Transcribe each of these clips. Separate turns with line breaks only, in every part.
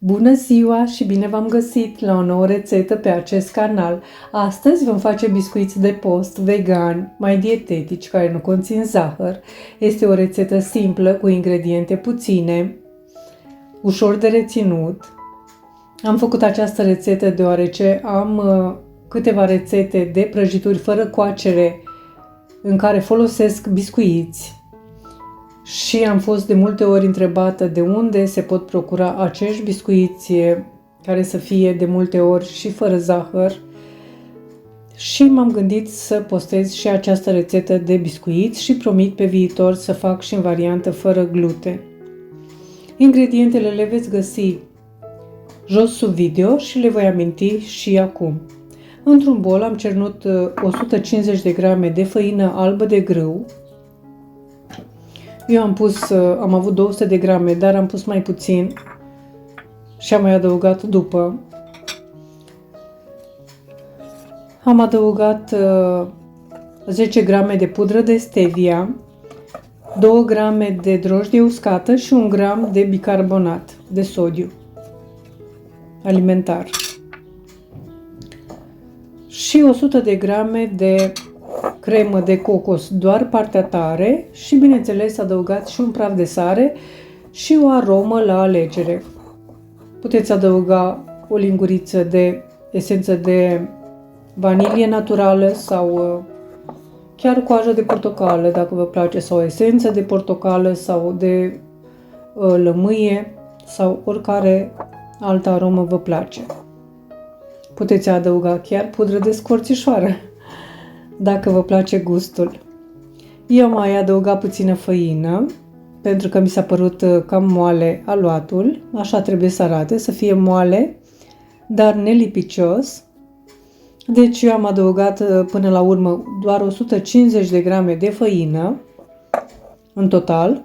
Bună ziua și bine v-am găsit la o nouă rețetă pe acest canal. Astăzi vom face biscuiți de post vegan, mai dietetici, care nu conțin zahăr. Este o rețetă simplă, cu ingrediente puține, ușor de reținut. Am făcut această rețetă deoarece am câteva rețete de prăjituri fără coacere în care folosesc biscuiți. Și am fost de multe ori întrebată de unde se pot procura acești biscuiți care să fie de multe ori și fără zahăr. Și m-am gândit să postez și această rețetă de biscuiți și promit pe viitor să fac și în variantă fără gluten. Ingredientele le veți găsi jos sub video și le voi aminti și acum. Într-un bol am cernut 150 de grame de făină albă de grâu. Eu am avut 200 de grame, dar am pus mai puțin și am mai adăugat după. Am adăugat 10 grame de pudră de stevia, 2 grame de drojdie uscată și 1 gram de bicarbonat de sodiu alimentar. Și 100 de grame de cremă de cocos, doar partea tare, și bineînțeles adăugați și un praf de sare și o aromă la alegere. Puteți adăuga o linguriță de esență de vanilie naturală sau chiar coajă de portocală, dacă vă place, sau esență de portocală sau de lămâie sau oricare altă aromă vă place. Puteți adăuga chiar pudră de scorțișoară, dacă vă place gustul. Eu mai adăugat puțină făină, pentru că mi s-a părut cam moale aluatul. Așa trebuie să arate, să fie moale, dar nelipicios. Deci eu am adăugat până la urmă doar 150 de grame de făină în total.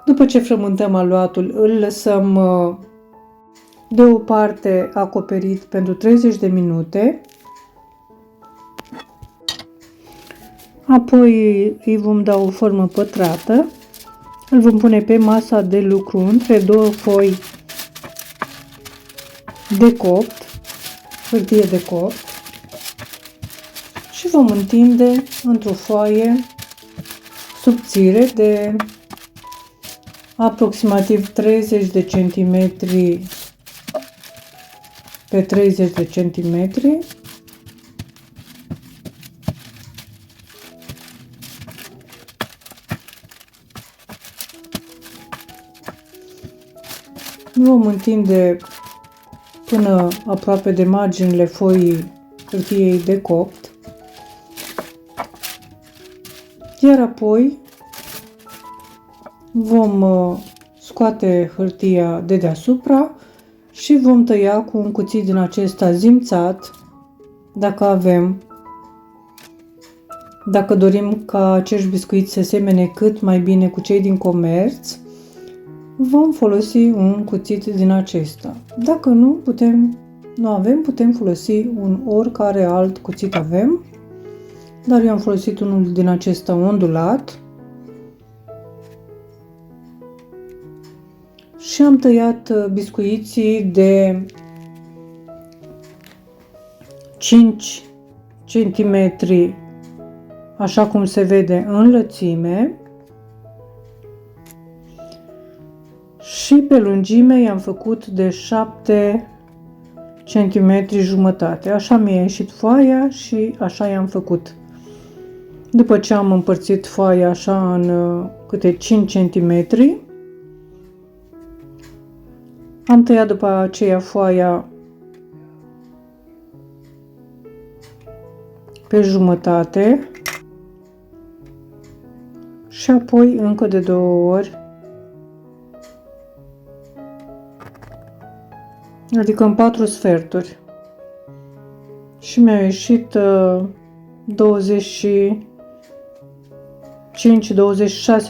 După ce frământăm aluatul, îl lăsăm deoparte acoperit pentru 30 de minute. Apoi îi vom da o formă pătrată. Îl vom pune pe masa de lucru între două foi de copt, hârtie de copt, și vom întinde într-o foaie subțire de aproximativ 30 de centimetri pe 30 de centimetri. Vom întinde până aproape de marginile foii hârtiei de copt, iar apoi vom scoate hârtia de deasupra și vom tăia cu un cuțit din acesta zimțat, dacă avem. Dacă dorim ca acești biscuiți să semene cât mai bine cu cei din comerț, vom folosi un cuțit din acesta. Dacă nu avem, putem folosi un oricare alt cuțit avem, dar eu am folosit unul din acesta ondulat și am tăiat biscuiții de 5 cm, așa cum se vede în lățime. Și pe lungime i-am făcut de 7 cm jumătate. Așa mi-a ieșit foaia și așa i-am făcut. După ce am împărțit foaia așa în câte 5 cm, am tăiat după aceea foaia pe jumătate și apoi încă de 2 ori, adică în 4 sferturi, și mi-a ieșit 25-26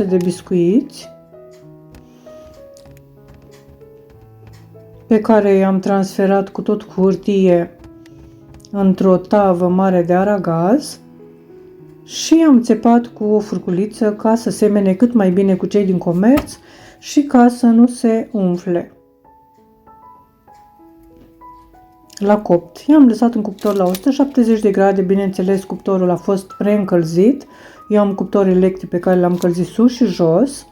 de biscuiți pe care i-am transferat cu tot cu hârtie într-o tavă mare de aragaz și am țepat cu o furculiță ca să semene cât mai bine cu cei din comerț și ca să nu se umfle. la copt. I-am lăsat în cuptor la 170 de grade, bineînțeles cuptorul a fost preîncălzit. Eu am cuptor electric pe care l-am încălzit sus și jos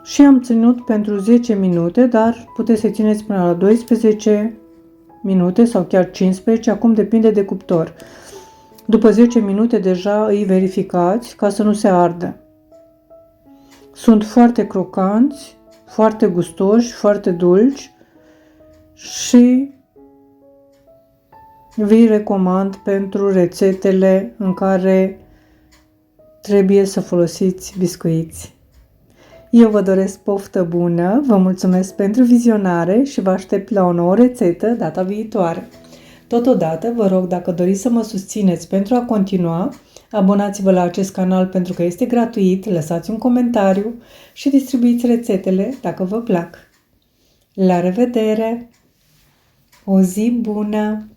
și am ținut pentru 10 minute, dar puteți să țineți până la 12 minute sau chiar 15, acum depinde de cuptor. După 10 minute deja îi verificați ca să nu se ardă. Sunt foarte crocanți, foarte gustoși, foarte dulci și vi recomand pentru rețetele în care trebuie să folosiți biscuiți. Eu vă doresc poftă bună, vă mulțumesc pentru vizionare și vă aștept la o nouă rețetă data viitoare. Totodată, vă rog, dacă doriți să mă susțineți pentru a continua, abonați-vă la acest canal pentru că este gratuit, lăsați un comentariu și distribuiți rețetele dacă vă plac. La revedere! O zi bună!